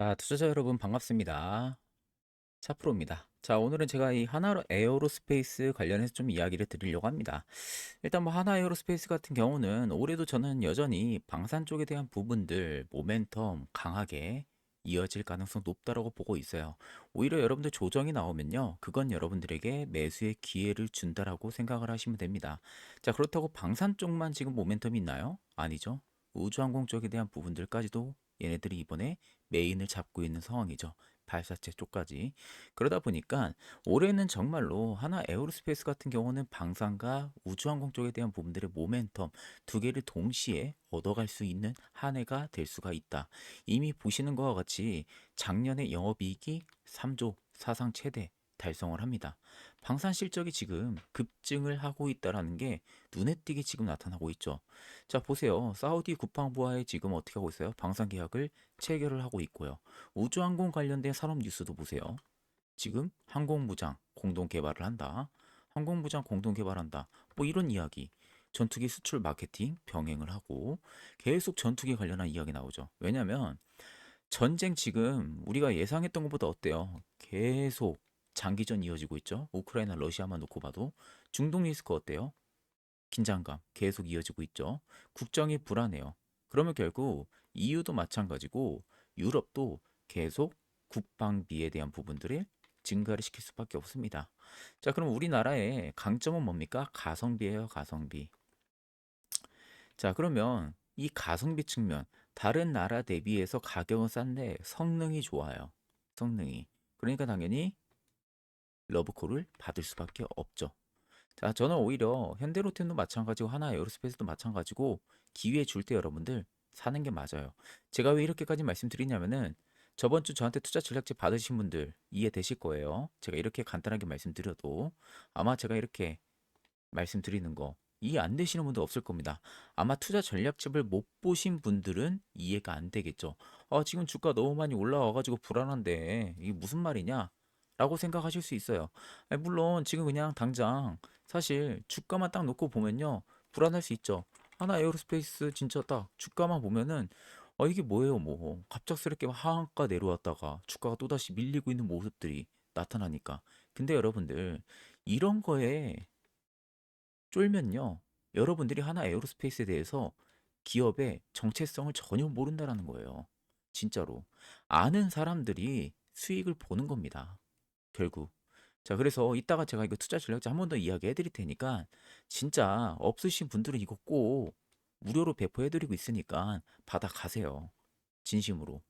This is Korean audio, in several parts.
자, 투자자 여러분 반갑습니다. 차프로입니다. 자, 오늘은 제가 이 하나 에어로스페이스 관련해서 좀 이야기를 드리려고 합니다. 일단 뭐 하나 에어로스페이스 같은 경우는 올해도 저는 여전히 방산 쪽에 대한 부분들 모멘텀 강하게 이어질 가능성 높다라고 보고 있어요. 오히려 여러분들 조정이 나오면요, 그건 여러분들에게 매수의 기회를 준다라고 생각을 하시면 됩니다. 자, 그렇다고 방산 쪽만 지금 모멘텀이 있나요? 아니죠. 우주항공 쪽에 대한 부분들까지도 얘네들이 이번에 메인을 잡고 있는 상황이죠. 발사체 쪽까지. 그러다 보니까 올해는 정말로 하나 에어로스페이스 같은 경우는 방산과 우주항공 쪽에 대한 부분들의 모멘텀 두 개를 동시에 얻어갈 수 있는 한 해가 될 수가 있다. 이미 보시는 것과 같이 작년에 영업이익이 3조 사상 최대 달성을 합니다. 방산 실적이 지금 급증을 하고 있다라는 게 눈에 띄게 지금 나타나고 있죠. 자, 보세요. 사우디 국방부와의 지금 어떻게 하고 있어요? 방산 계약을 체결을 하고 있고요. 우주항공 관련된 산업 뉴스도 보세요. 지금 항공무장 공동 개발을 한다. 항공무장 공동 개발한다. 뭐 이런 이야기. 전투기 수출 마케팅 병행을 하고 계속 전투기 관련한 이야기 나오죠. 왜냐면 전쟁 지금 우리가 예상했던 것보다 어때요? 계속 장기전 이어지고 있죠. 우크라이나 러시아만 놓고 봐도 중동 리스크 어때요? 긴장감 계속 이어지고 있죠. 국정이 불안해요. 그러면 결국 EU도 마찬가지고 유럽도 계속 국방비에 대한 부분들을 증가를 시킬 수밖에 없습니다. 자, 그럼 우리나라의 강점은 뭡니까? 가성비예요, 가성비. 자, 그러면 이 가성비 측면, 다른 나라 대비해서 가격은 싼데 성능이 좋아요. 성능이. 그러니까 당연히 러브콜을 받을 수밖에 없죠. 자, 저는 오히려 현대로템도 마찬가지고 하나 에어로스페이스도 마찬가지고 기회 줄 때 여러분들 사는 게 맞아요. 제가 왜 이렇게까지 말씀드리냐면은 저번 주 저한테 투자 전략집 받으신 분들 이해되실 거예요. 제가 이렇게 간단하게 말씀드려도 아마 제가 이렇게 말씀드리는 거 이해 안 되시는 분도 없을 겁니다. 아마 투자 전략집을 못 보신 분들은 이해가 안 되겠죠. 지금 주가 너무 많이 올라와가지고 불안한데 이게 무슨 말이냐? 라고 생각하실 수 있어요. 아니, 물론 지금 그냥 당장 사실 주가만 딱 놓고 보면요. 불안할 수 있죠. 하나 에어로스페이스 진짜 딱 주가만 보면은 이게 뭐예요 뭐 갑작스럽게 하한가 내려왔다가 주가가 또다시 밀리고 있는 모습들이 나타나니까. 근데 여러분들 이런 거에 쫄면요. 여러분들이 하나 에어로스페이스에 대해서 기업의 정체성을 전혀 모른다라는 거예요. 진짜로. 아는 사람들이 수익을 보는 겁니다. 결국. 자, 그래서 이따가 제가 이거 투자 전략자 한 번 더 이야기해 드릴 테니까 진짜 없으신 분들은 이거 꼭 무료로 배포해 드리고 있으니까 받아 가세요. 진심으로.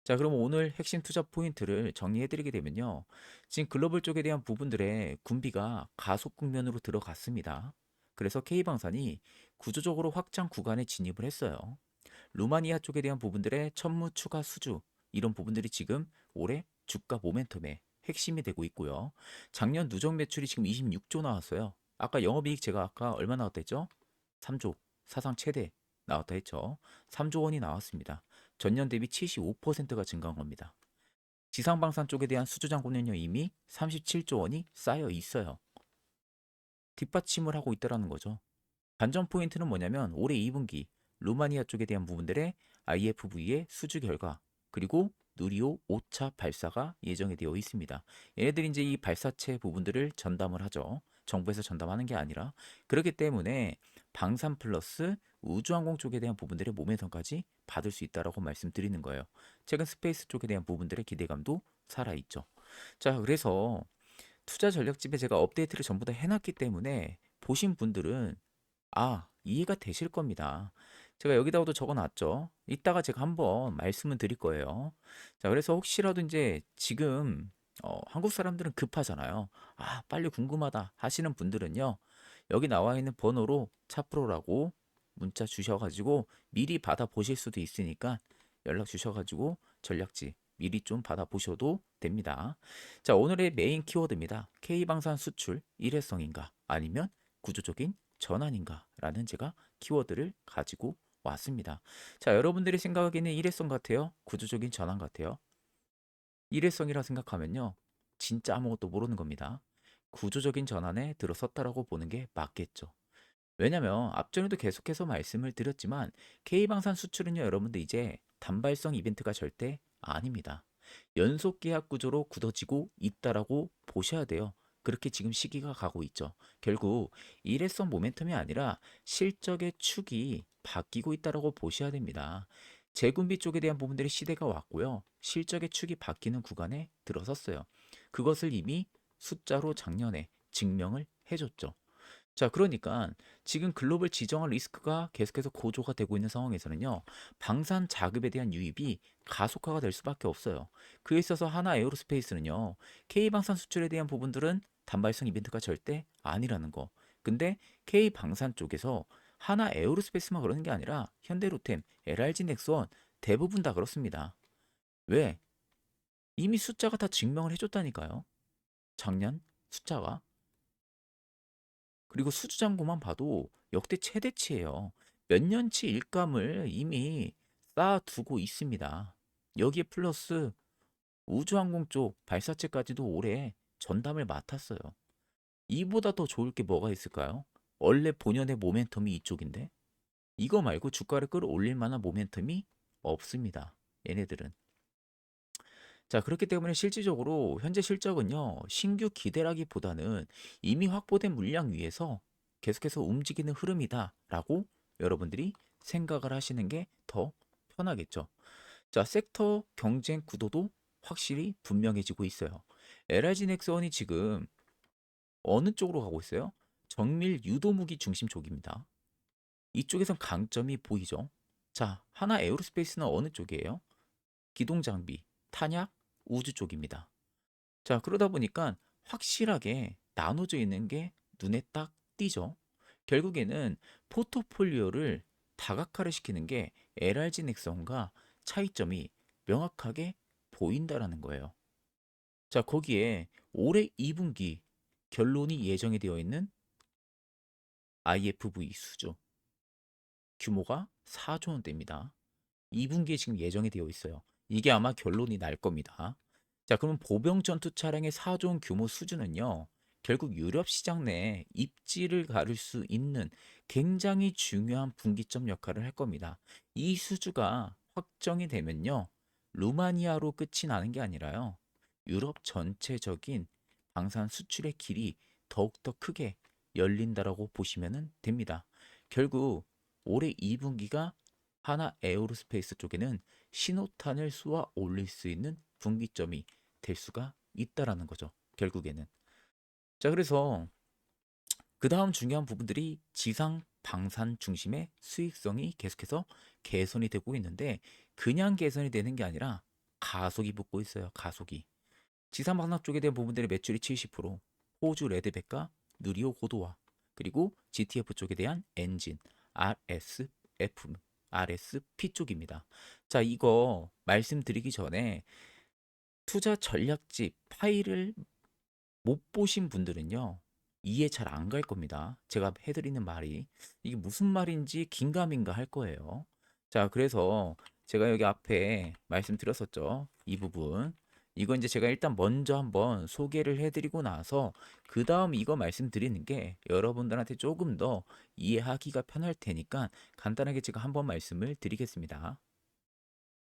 자, 그럼 오늘 핵심 투자 포인트를 정리해 드리게 되면요. 지금 글로벌 쪽에 대한 부분들의 군비가 가속 국면으로 들어갔습니다. 그래서 K방산이 구조적으로 확장 구간에 진입을 했어요. 루마니아 쪽에 대한 부분들의 천무 추가 수주 이런 부분들이 지금 올해 주가 모멘텀의 핵심이 되고 있고요. 작년 누적 매출이 지금 26조 나왔어요. 아까 영업이익 제가 아까 얼마 나왔다 했죠? 3조 사상 최대 나왔다 했죠. 3조 원이 나왔습니다. 전년 대비 75%가 증가한 겁니다. 지상방산 쪽에 대한 수주 잔고는요 이미 37조 원이 쌓여 있어요. 뒷받침을 하고 있다라는 거죠. 관전 포인트는 뭐냐면 올해 2분기 루마니아 쪽에 대한 부분들의 IFV의 수주 결과 그리고 누리호 5차 발사가 예정이 되어 있습니다. 얘네들이 이제 이 발사체 부분들을 전담을 하죠. 정부에서 전담하는 게 아니라 그렇기 때문에 방산 플러스 우주항공 쪽에 대한 부분들의 모멘텀까지 받을 수 있다라고 말씀드리는 거예요. 최근 스페이스 쪽에 대한 부분들의 기대감도 살아있죠. 자, 그래서 투자 전략집에 제가 업데이트를 전부 다 해놨기 때문에 보신 분들은 이해가 되실 겁니다. 제가 여기다가도 적어 놨죠. 이따가 제가 한번 말씀을 드릴 거예요. 자, 그래서 혹시라도 이제 지금 한국 사람들은 급하잖아요. 빨리 궁금하다 하시는 분들은요. 여기 나와 있는 번호로 차프로라고 문자 주셔가지고 미리 받아 보실 수도 있으니까 연락 주셔가지고 전략지 미리 좀 받아 보셔도 됩니다. 자, 오늘의 메인 키워드입니다. K방산 수출 일회성인가 아니면 구조적인 전환인가라는 제가 키워드를 가지고 왔습니다. 자, 여러분들이 생각하기에는 일회성 같아요? 구조적인 전환 같아요? 일회성이라 생각하면요. 진짜 아무것도 모르는 겁니다. 구조적인 전환에 들어섰다라고 보는 게 맞겠죠. 왜냐면 앞전에도 계속해서 말씀을 드렸지만 K방산 수출은요, 여러분들 이제 단발성 이벤트가 절대 아닙니다. 연속 계약 구조로 굳어지고 있다라고 보셔야 돼요. 그렇게 지금 시기가 가고 있죠. 결국 일회성 모멘텀이 아니라 실적의 축이 바뀌고 있다라고 보셔야 됩니다. 재군비 쪽에 대한 부분들이 시대가 왔고요. 실적의 축이 바뀌는 구간에 들어섰어요. 그것을 이미 숫자로 작년에 증명을 해줬죠. 자, 그러니까 지금 글로벌 지정학 리스크가 계속해서 고조가 되고 있는 상황에서는요, 방산 자급에 대한 유입이 가속화가 될 수밖에 없어요. 그에 있어서 하나 에어로스페이스는요, K방산 수출에 대한 부분들은 단발성 이벤트가 절대 아니라는 거. 근데 K방산 쪽에서 하나 에어로스페이스만 그러는 게 아니라 현대로템, LRG 넥스원 대부분 다 그렇습니다. 왜? 이미 숫자가 다 증명을 해줬다니까요. 작년 숫자가. 그리고 수주잔고만 봐도 역대 최대치예요. 몇 년치 일감을 이미 쌓아두고 있습니다. 여기에 플러스 우주항공 쪽 발사체까지도 올해 전담을 맡았어요. 이보다 더 좋을 게 뭐가 있을까요? 원래 본연의 모멘텀이 이쪽인데 이거 말고 주가를 끌어올릴 만한 모멘텀이 없습니다. 얘네들은. 자, 그렇기 때문에 실질적으로 현재 실적은요, 신규 기대라기보다는 이미 확보된 물량 위에서 계속해서 움직이는 흐름이다라고 여러분들이 생각을 하시는 게 더 편하겠죠. 자, 섹터 경쟁 구도도 확실히 분명해지고 있어요. LRG 넥슨이 지금 어느 쪽으로 가고 있어요? 정밀 유도무기 중심 쪽입니다. 이쪽에선 강점이 보이죠. 자, 하나 에어로스페이스는 어느 쪽이에요? 기동 장비, 탄약, 우주 쪽입니다. 자, 그러다 보니까 확실하게 나눠져 있는 게 눈에 딱 띄죠. 결국에는 포트폴리오를 다각화를 시키는 게 LRG 넥슨과 차이점이 명확하게 보인다라는 거예요. 자, 거기에 올해 2분기 결론이 예정이 되어 있는 IFV 수주 규모가 4조 원대입니다. 2분기에 지금 예정이 되어 있어요. 이게 아마 결론이 날 겁니다. 자, 그럼 보병 전투 차량의 4조 원 규모 수준은요, 결국 유럽 시장 내에 입지를 가를 수 있는 굉장히 중요한 분기점 역할을 할 겁니다. 이 수주가 확정이 되면요, 루마니아로 끝이 나는 게 아니라요, 유럽 전체적인 방산 수출의 길이 더욱더 크게 열린다라고 보시면 됩니다. 결국 올해 2분기가 하나 에어로스페이스 쪽에는 신호탄을 쏘아 올릴 수 있는 분기점이 될 수가 있다라는 거죠. 결국에는. 자, 그래서 그 다음 중요한 부분들이 지상 방산 중심의 수익성이 계속해서 개선이 되고 있는데 그냥 개선이 되는 게 아니라 가속이 붙고 있어요. 가속이. 지상 방산 쪽에 대한 부분들의 매출이 70%, 호주 레드백과 누리호 고도화, 그리고 GTF 쪽에 대한 엔진, RSF, RSP 쪽입니다. 자, 이거 말씀드리기 전에 투자 전략집 파일을 못 보신 분들은요, 이해 잘 안 갈 겁니다. 제가 해드리는 말이. 이게 무슨 말인지 긴가민가 할 거예요. 자, 그래서 제가 여기 앞에 말씀드렸었죠. 이 부분. 이거 이제 제가 일단 먼저 한번 소개를 해드리고 나서 그 다음 이거 말씀드리는 게 여러분들한테 조금 더 이해하기가 편할 테니까 간단하게 제가 한번 말씀을 드리겠습니다.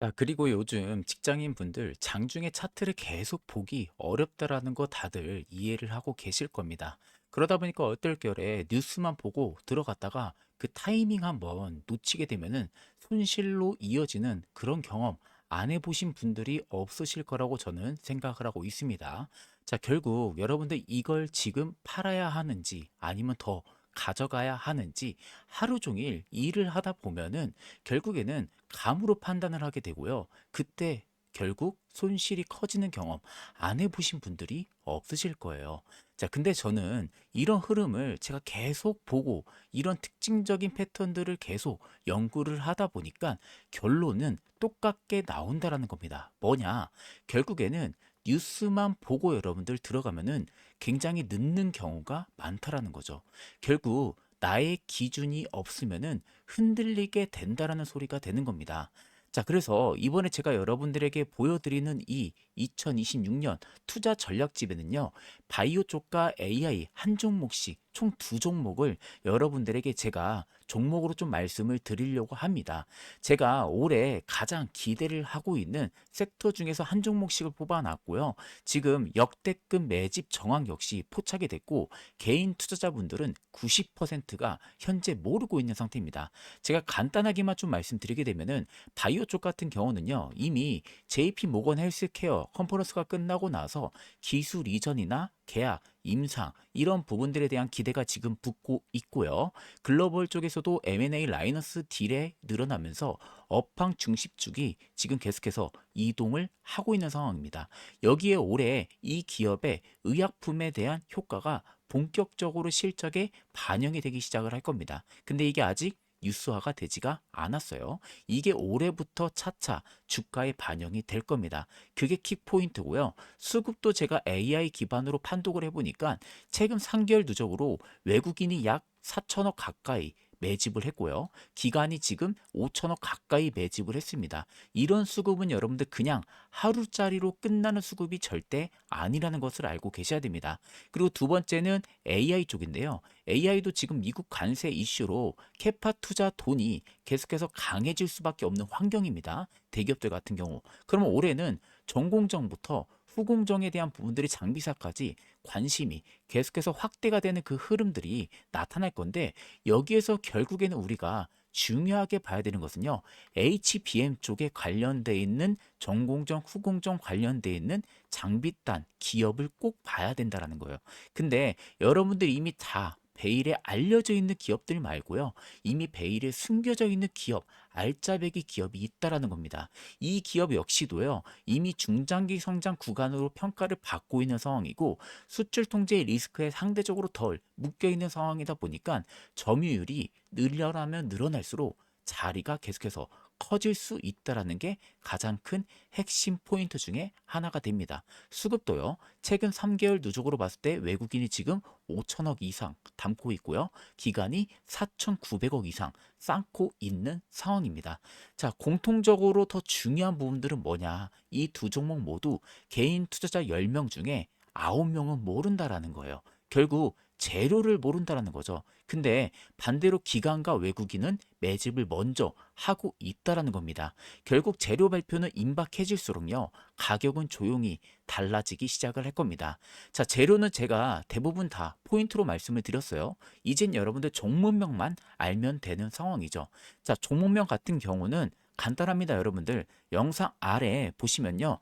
자, 그리고 요즘 직장인 분들 장중에 차트를 계속 보기 어렵다라는 거 다들 이해를 하고 계실 겁니다. 그러다 보니까 얼떨결에 뉴스만 보고 들어갔다가 그 타이밍 한번 놓치게 되면은 손실로 이어지는 그런 경험 안 해보신 분들이 없으실 거라고 저는 생각을 하고 있습니다. 자, 결국 여러분들 이걸 지금 팔아야 하는지 아니면 더 가져가야 하는지 하루 종일 일을 하다 보면은 결국에는 감으로 판단을 하게 되고요. 그때 결국 손실이 커지는 경험 안 해보신 분들이 없으실 거예요. 자, 근데 저는 이런 흐름을 제가 계속 보고 이런 특징적인 패턴들을 계속 연구를 하다 보니까 결론은 똑같게 나온다라는 겁니다. 뭐냐? 결국에는 뉴스만 보고 여러분들 들어가면은 굉장히 늦는 경우가 많다라는 거죠. 결국 나의 기준이 없으면은 흔들리게 된다라는 소리가 되는 겁니다. 자, 그래서 이번에 제가 여러분들에게 보여드리는 이 2026년 투자 전략집에는요, 바이오 쪽과 AI 한 종목씩 총 두 종목을 여러분들에게 제가 종목으로 좀 말씀을 드리려고 합니다. 제가 올해 가장 기대를 하고 있는 섹터 중에서 한 종목씩을 뽑아놨고요. 지금 역대급 매집 정황 역시 포착이 됐고 개인 투자자분들은 90%가 현재 모르고 있는 상태입니다. 제가 간단하게만 좀 말씀드리게 되면은 바이오 쪽 같은 경우는요. 이미 JP 모건 헬스케어 컨퍼런스가 끝나고 나서 기술 이전이나 계약, 임상 이런 부분들에 대한 기대가 지금 붙고 있고요. 글로벌 쪽에서도 M&A 라이너스 딜에 늘어나면서 업황 중심축이 지금 계속해서 이동을 하고 있는 상황입니다. 여기에 올해 이 기업의 의약품에 대한 효과가 본격적으로 실적에 반영이 되기 시작을 할 겁니다. 근데 이게 아직 뉴스화가 되지가 않았어요. 이게 올해부터 차차 주가에 반영이 될 겁니다. 그게 킥포인트고요. 수급도 제가 AI 기반으로 판독을 해보니까 최근 3개월 누적으로 외국인이 약 4천억 가까이 매집을 했고요. 기관이 지금 5천억 가까이 매집을 했습니다. 이런 수급은 여러분들 그냥 하루짜리로 끝나는 수급이 절대 아니라는 것을 알고 계셔야 됩니다. 그리고 두 번째는 AI 쪽인데요. AI도 지금 미국 관세 이슈로 캐파 투자 돈이 계속해서 강해질 수밖에 없는 환경입니다. 대기업들 같은 경우. 그러면 올해는 전공정부터 후공정에 대한 부분들이 장비사까지 관심이 계속해서 확대가 되는 그 흐름들이 나타날 건데 여기에서 결국에는 우리가 중요하게 봐야 되는 것은요. HBM 쪽에 관련돼 있는 전공정, 후공정 관련돼 있는 장비단 기업을 꼭 봐야 된다라는 거예요. 근데 여러분들이 이미 다 베일에 알려져 있는 기업들 말고요. 이미 베일에 숨겨져 있는 기업, 알짜배기 기업이 있다라는 겁니다. 이 기업 역시도요. 이미 중장기 성장 구간으로 평가를 받고 있는 상황이고 수출 통제의 리스크에 상대적으로 덜 묶여 있는 상황이다 보니까 점유율이 늘려나면 늘어날수록 자리가 계속해서 커질 수 있다라는 게 가장 큰 핵심 포인트 중에 하나가 됩니다. 수급도요. 최근 3개월 누적으로 봤을 때 외국인이 지금 5천억 이상 담고 있고요. 기간이 4,900억 이상 쌓고 있는 상황입니다. 자, 공통적으로 더 중요한 부분들은 뭐냐? 이 두 종목 모두 개인 투자자 10명 중에 9명은 모른다라는 거예요. 결국 재료를 모른다라는 거죠. 근데 반대로 기관과 외국인은 매집을 먼저 하고 있다라는 겁니다. 결국 재료 발표는 임박해질수록요. 가격은 조용히 달라지기 시작을 할 겁니다. 자, 재료는 제가 대부분 다 포인트로 말씀을 드렸어요. 이젠 여러분들 종목명만 알면 되는 상황이죠. 자, 종목명 같은 경우는 간단합니다, 여러분들. 영상 아래 보시면요.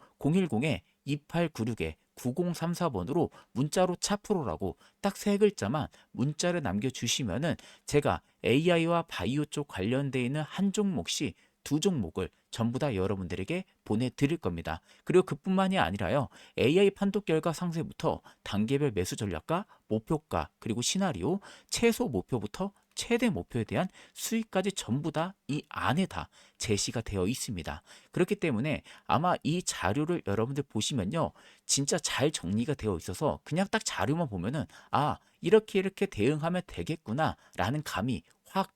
010-2896에 9034번으로 문자로 차프로라고 딱 세 글자만 문자를 남겨주시면은 제가 AI와 바이오 쪽 관련돼 있는 한 종목씩 두 종목을 전부 다 여러분들에게 보내드릴 겁니다. 그리고 그뿐만이 아니라요. AI 판독 결과 상세부터 단계별 매수 전략과 목표가 그리고 시나리오, 최소 목표부터 최대 목표에 대한 수익까지 전부 다 이 안에 다 제시가 되어 있습니다. 그렇기 때문에 아마 이 자료를 여러분들 보시면요. 진짜 잘 정리가 되어 있어서 그냥 딱 자료만 보면은 아, 이렇게 대응하면 되겠구나 라는 감이 확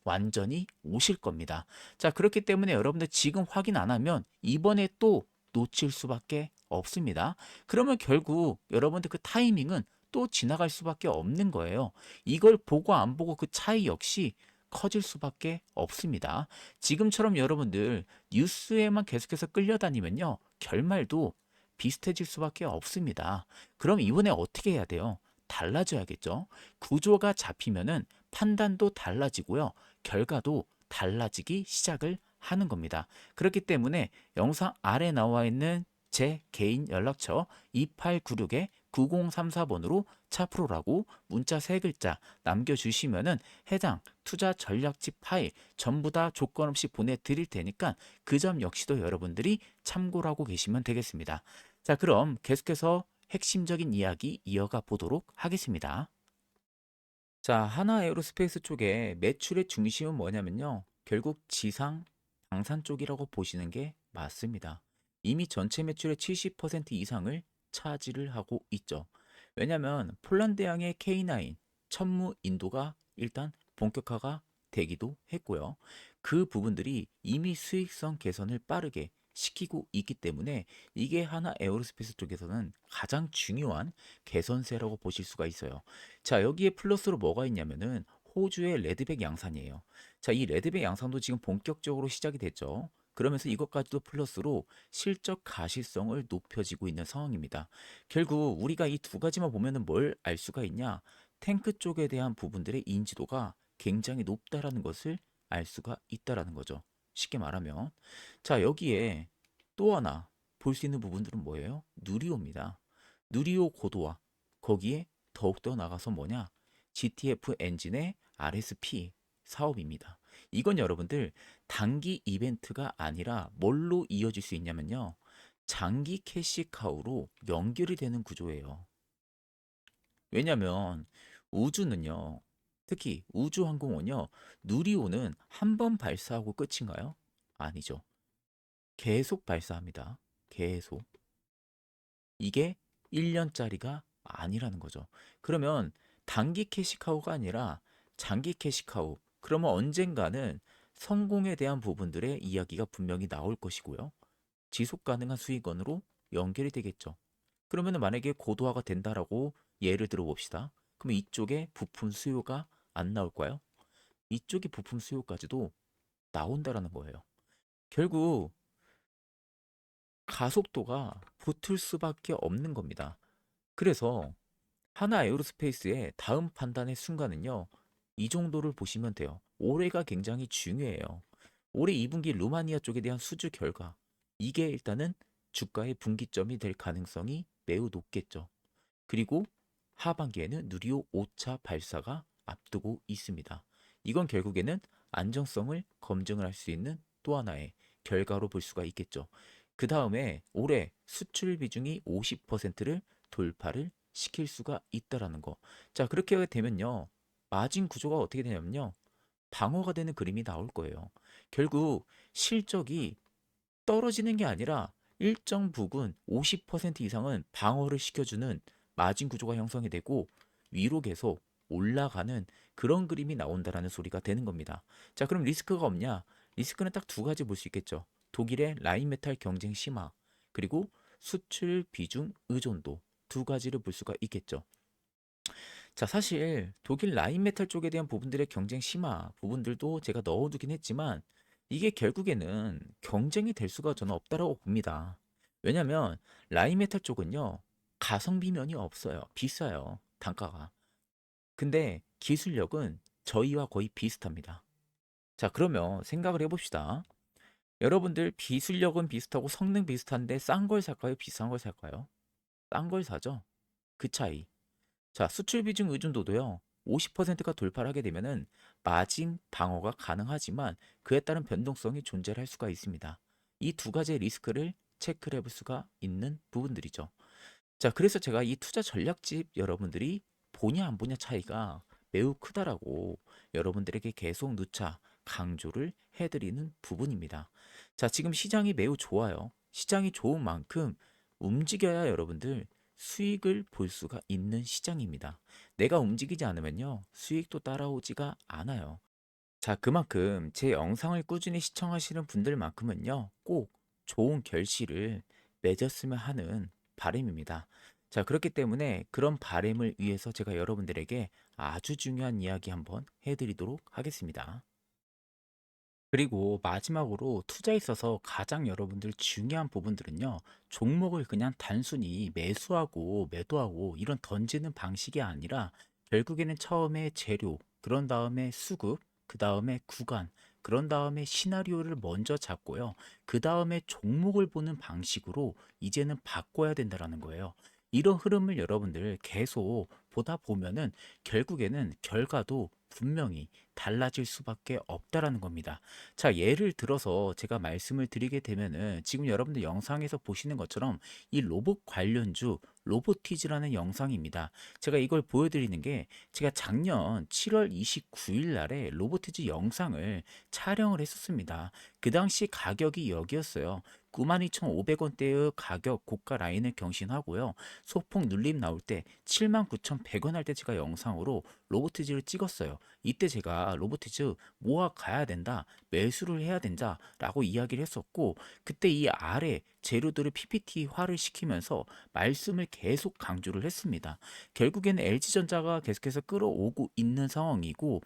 완전히 오실 겁니다. 자, 그렇기 때문에 여러분들 지금 확인 안 하면 이번에 또 놓칠 수밖에 없습니다. 그러면 결국 여러분들 그 타이밍은 또 지나갈 수밖에 없는 거예요. 이걸 보고 안 보고 그 차이 역시 커질 수밖에 없습니다. 지금처럼 여러분들 뉴스에만 계속해서 끌려다니면요. 결말도 비슷해질 수밖에 없습니다. 그럼 이번에 어떻게 해야 돼요? 달라져야겠죠. 구조가 잡히면은 판단도 달라지고요. 결과도 달라지기 시작을 하는 겁니다. 그렇기 때문에 영상 아래 나와 있는 제 개인 연락처 2896에 9034번으로 차프로라고 문자 3글자 남겨주시면은 해당 투자 전략집 파일 전부 다 조건 없이 보내드릴 테니까 그 점 역시도 여러분들이 참고를 하고 계시면 되겠습니다. 자, 그럼 계속해서 핵심적인 이야기 이어가 보도록 하겠습니다. 자, 하나 에어로스페이스 쪽에 매출의 중심은 뭐냐면요. 결국 지상, 방산 쪽이라고 보시는 게 맞습니다. 이미 전체 매출의 70% 이상을 차지를 하고 있죠. 왜냐하면 폴란드양의 K9 천무 인도가 일단 본격화가 되기도 했고요. 그 부분들이 이미 수익성 개선을 빠르게 시키고 있기 때문에 이게 하나 에어로스페이스 쪽에서는 가장 중요한 개선세라고 보실 수가 있어요. 자, 여기에 플러스로 뭐가 있냐면은 호주의 레드백 양산이에요. 자, 이 레드백 양산도 지금 본격적으로 시작이 됐죠. 그러면서 이것까지도 플러스로 실적 가시성을 높여지고 있는 상황입니다. 결국 우리가 이 두 가지만 보면은 뭘 알 수가 있냐? 탱크 쪽에 대한 부분들의 인지도가 굉장히 높다라는 것을 알 수가 있다라는 거죠. 쉽게 말하면. 자, 여기에 또 하나 볼 수 있는 부분들은 뭐예요? 누리호입니다. 누리호 고도화. 거기에 더욱더 나가서 뭐냐? GTF 엔진의 RSP 사업입니다. 이건 여러분들 단기 이벤트가 아니라 뭘로 이어질 수 있냐면요. 장기 캐시카우로 연결이 되는 구조예요. 왜냐면 우주는요. 특히 우주항공은요. 누리호는 한 번 발사하고 끝인가요? 아니죠. 계속 발사합니다. 계속. 이게 1년짜리가 아니라는 거죠. 그러면 단기 캐시카우가 아니라 장기 캐시카우. 그러면 언젠가는 성공에 대한 부분들의 이야기가 분명히 나올 것이고요. 지속 가능한 수익원으로 연결이 되겠죠. 그러면 만약에 고도화가 된다라고 예를 들어 봅시다. 그럼 이쪽에 부품 수요가 안 나올까요? 이쪽에 부품 수요까지도 나온다라는 거예요. 결국 가속도가 붙을 수밖에 없는 겁니다. 그래서 하나 에어로스페이스의 다음 판단의 순간은요. 이 정도를 보시면 돼요. 올해가 굉장히 중요해요. 올해 2분기 루마니아 쪽에 대한 수주 결과 이게 일단은 주가의 분기점이 될 가능성이 매우 높겠죠. 그리고 하반기에는 누리호 5차 발사가 앞두고 있습니다. 이건 결국에는 안정성을 검증을 할 수 있는 또 하나의 결과로 볼 수가 있겠죠. 그 다음에 올해 수출 비중이 50%를 돌파를 시킬 수가 있다라는 거. 자, 그렇게 되면요. 마진 구조가 어떻게 되냐면요. 방어가 되는 그림이 나올 거예요. 결국 실적이 떨어지는 게 아니라 일정 부분 50% 이상은 방어를 시켜주는 마진 구조가 형성이 되고 위로 계속 올라가는 그런 그림이 나온다라는 소리가 되는 겁니다. 자, 그럼 리스크가 없냐? 리스크는 딱 두 가지 볼 수 있겠죠. 독일의 라인메탈 경쟁 심화, 그리고 수출 비중 의존도 두 가지를 볼 수가 있겠죠. 자, 사실 독일 라인메탈 쪽에 대한 부분들의 경쟁 심화 부분들도 제가 넣어두긴 했지만 이게 결국에는 경쟁이 될 수가 저는 없다라고 봅니다. 왜냐면 라인메탈 쪽은요, 가성비 면이 없어요. 비싸요. 단가가. 근데 기술력은 저희와 거의 비슷합니다. 자, 그러면 생각을 해봅시다. 여러분들 기술력은 비슷하고 성능 비슷한데 싼 걸 살까요? 비싼 걸 살까요? 싼 걸 사죠? 그 차이. 자, 수출 비중 의존도도요. 50%가 돌파를 하게 되면은 마진 방어가 가능하지만 그에 따른 변동성이 존재할 수가 있습니다. 이 두 가지의 리스크를 체크를 해볼 수가 있는 부분들이죠. 자, 그래서 제가 이 투자 전략집 여러분들이 보냐 안 보냐 차이가 매우 크다라고 여러분들에게 계속 누차 강조를 해드리는 부분입니다. 자, 지금 시장이 매우 좋아요. 시장이 좋은 만큼 움직여야 여러분들 수익을 볼 수가 있는 시장입니다. 내가 움직이지 않으면요, 수익도 따라오지가 않아요. 자, 그만큼 제 영상을 꾸준히 시청하시는 분들만큼은요, 꼭 좋은 결실을 맺었으면 하는 바람입니다. 자, 그렇기 때문에 그런 바람을 위해서 제가 여러분들에게 아주 중요한 이야기 한번 해드리도록 하겠습니다. 그리고 마지막으로 투자에 있어서 가장 여러분들 중요한 부분들은요, 종목을 그냥 단순히 매수하고 매도하고 이런 던지는 방식이 아니라 결국에는 처음에 재료, 그런 다음에 수급, 그 다음에 구간, 그런 다음에 시나리오를 먼저 잡고요. 그 다음에 종목을 보는 방식으로 이제는 바꿔야 된다라는 거예요. 이런 흐름을 여러분들 계속 보다 보면은 결국에는 결과도 분명히 달라질 수밖에 없다라는 겁니다. 자, 예를 들어서 제가 말씀을 드리게 되면은 지금 여러분들 영상에서 보시는 것처럼 이 로봇 관련주 로보티즈라는 영상입니다. 제가 이걸 보여드리는 게 제가 작년 7월 29일 날에 로보티즈 영상을 촬영을 했었습니다. 그 당시 가격이 여기였어요. 92,500원대의 가격 고가 라인을 경신하고요. 소폭 눌림 나올 때 79,100원 100원 할 때 제가 영상으로 로보티즈를 찍었어요. 이때 제가 로보티즈 모아 가야 된다, 매수를 해야 된다라고 이야기를 했었고, 그때 이 아래 재료들을 PPT화를 시키면서 말씀을 계속 강조를 했습니다. 결국에는 LG전자가 계속해서 끌어오고 있는 상황이고,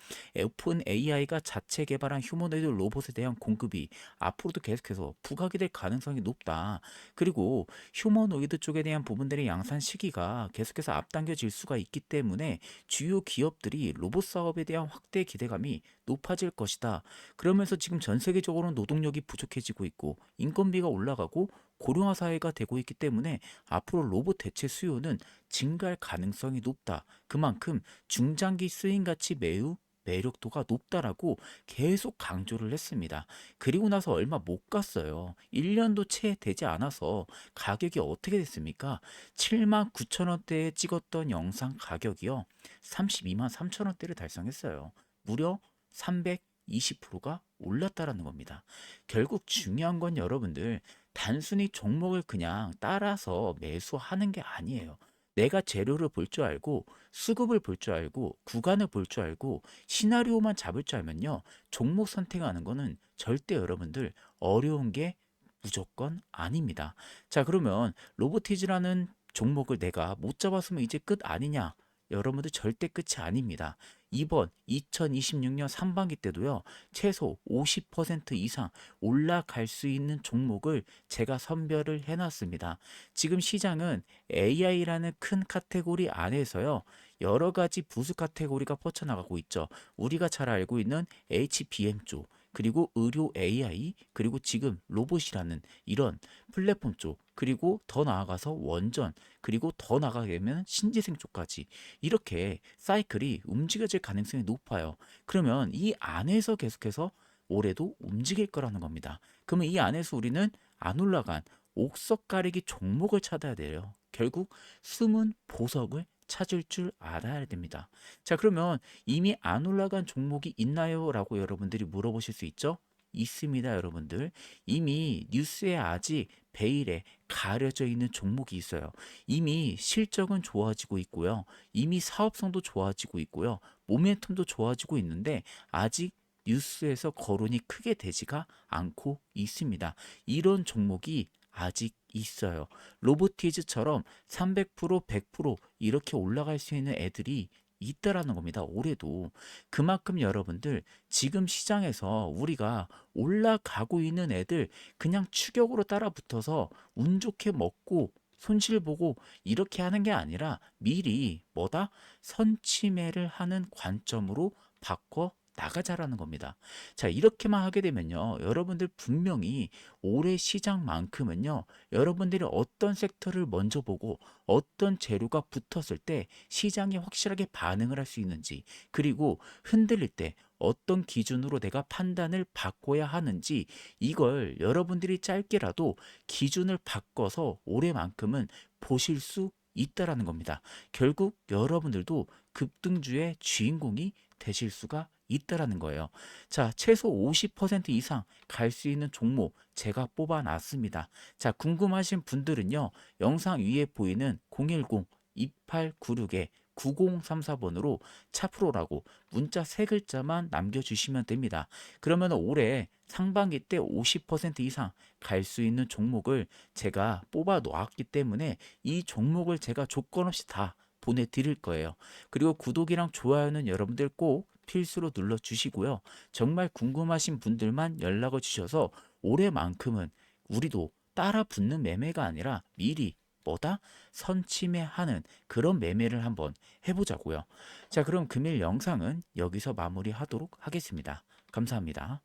오픈 AI가 자체 개발한 휴머노이드 로봇에 대한 공급이 앞으로도 계속해서 부각이 될 가능성이 높다. 그리고 휴머노이드 쪽에 대한 부분들의 양산 시기가 계속해서 앞당겨질 수가 있기 때문에 주요 기업들이 로봇 사업에 대한 확대 기대감이 높아질 것이다. 그러면서 지금 전 세계적으로 노동력이 부족해지고 있고 인건비가 올라가고 고령화 사회가 되고 있기 때문에 앞으로 로봇 대체 수요는 증가할 가능성이 높다. 그만큼 중장기 쓰임 가치 매우 매력도가 높다라고 계속 강조를 했습니다. 그리고 나서 얼마 못 갔어요. 1년도 채 되지 않아서 가격이 어떻게 됐습니까? 7만 9천 원대에 찍었던 영상 가격이요. 32만 3천 원대를 달성했어요. 무려 320%가 올랐다라는 겁니다. 결국 중요한 건 여러분들 단순히 종목을 그냥 따라서 매수하는 게 아니에요. 내가 재료를 볼 줄 알고 수급을 볼 줄 알고 구간을 볼 줄 알고 시나리오만 잡을 줄 알면요. 종목 선택하는 거는 절대 여러분들 어려운 게 무조건 아닙니다. 자, 그러면 로보티즈라는 종목을 내가 못 잡았으면 이제 끝 아니냐? 여러분들 절대 끝이 아닙니다. 이번 2026년 상반기 때도요, 최소 50% 이상 올라갈 수 있는 종목을 제가 선별을 해놨습니다. 지금 시장은 AI라는 큰 카테고리 안에서요, 여러 가지 부수 카테고리가 뻗쳐나가고 있죠. 우리가 잘 알고 있는 HBM 쪽, 그리고 의료 AI, 그리고 지금 로봇이라는 이런 플랫폼 쪽, 그리고 더 나아가서 원전, 그리고 더 나아가게 되면 신재생 쪽까지 이렇게 사이클이 움직여질 가능성이 높아요. 그러면 이 안에서 계속해서 올해도 움직일 거라는 겁니다. 그러면 이 안에서 우리는 안 올라간 옥석 가리기 종목을 찾아야 돼요. 결국 숨은 보석을 찾을 줄 알아야 됩니다. 자, 그러면 이미 안 올라간 종목이 있나요? 라고 여러분들이 물어보실 수 있죠? 있습니다, 여러분들. 이미 뉴스에 아직 베일에 가려져 있는 종목이 있어요. 이미 실적은 좋아지고 있고요. 이미 사업성도 좋아지고 있고요. 모멘텀도 좋아지고 있는데 아직 뉴스에서 거론이 크게 되지가 않고 있습니다. 이런 종목이 아직 있어요. 로보티즈처럼 300%, 100% 이렇게 올라갈 수 있는 애들이 있다라는 겁니다. 올해도. 그만큼 여러분들 지금 시장에서 우리가 올라가고 있는 애들 그냥 추격으로 따라 붙어서 운 좋게 먹고 손실 보고 이렇게 하는 게 아니라 미리 뭐다? 선취매를 하는 관점으로 바꿔 나가자라는 겁니다. 자, 이렇게만 하게 되면요. 여러분들 분명히 올해 시장만큼은요. 여러분들이 어떤 섹터를 먼저 보고 어떤 재료가 붙었을 때 시장이 확실하게 반응을 할 수 있는지, 그리고 흔들릴 때 어떤 기준으로 내가 판단을 바꿔야 하는지, 이걸 여러분들이 짧게라도 기준을 바꿔서 올해만큼은 보실 수 있다라는 겁니다. 결국 여러분들도 급등주의 주인공이 되실 수가 있다라는 거예요. 자, 최소 50% 이상 갈 수 있는 종목 제가 뽑아놨습니다. 자, 궁금하신 분들은요, 영상 위에 보이는 010-2896에 9034번으로 차프로라고 문자 세 글자만 남겨주시면 됩니다. 그러면 올해 상반기 때 50% 이상 갈 수 있는 종목을 제가 뽑아 놓았기 때문에 이 종목을 제가 조건 없이 다 보내드릴 거예요. 그리고 구독이랑 좋아요는 여러분들 꼭 필수로 눌러주시고요. 정말 궁금하신 분들만 연락을 주셔서 올해만큼은 우리도 따라 붙는 매매가 아니라 미리 뭐다? 선침해하는 그런 매매를 한번 해보자고요. 자, 그럼 금일 영상은 여기서 마무리하도록 하겠습니다. 감사합니다.